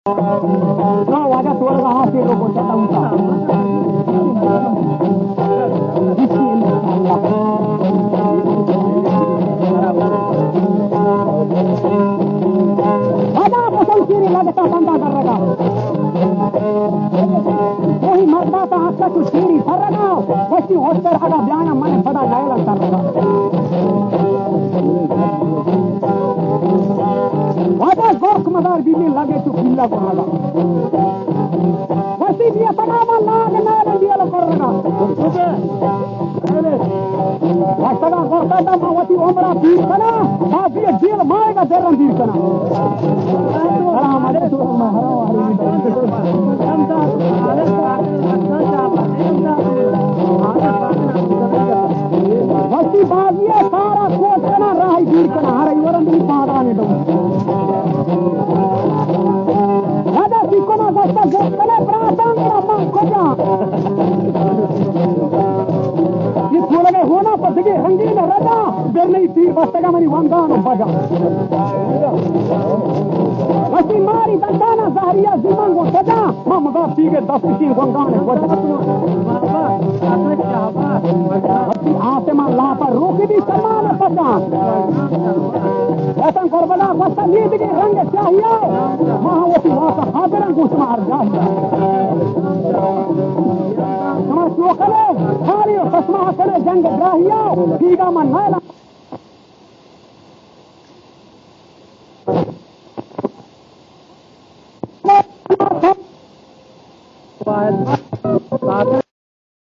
No, waga tuwala ka hati ko sa taong ka. Ada apa sangkiri lagi tak banda darraga. वही मर्दा था हक्का तू सीरी फरगा वैसी होस्टर अगा ब्याना मने बड़ा लायला तरगा वादा गोख मदार बीली लगे तू पिल्ला को लगा वैसी भी तगामा लाग नाले दिया करगा वास्तगा करता था मावती उमरा बीच कना बाजी जेल मारेगा देरन बीच कना सलाम अलैकुम वस्ती बाजिए सारा कोट कना राही बीर कना हरे वरन दी पादाने दो राजा सिकोना दस्ता गोट कने प्रातंग अम्मा कोजा ये थोड़ा में होना पसगे रंगीन राजा बेरने तीर बस्तगा मनी वंदानो बजा वस्ती मारी दंडाना जहरिया जिमान को सजा मां मगा पीगे 10 की वंदाने बजा वस्ती आसमान लापा रोकी दी समान पजा ऐसा करबला वस्ता नींद के रंग चाहिए मां वस्ती वासा हाजरन को मार जा समाज लोकले खाली तस्मा करे जंग ग्राहिया पीगा मन नाला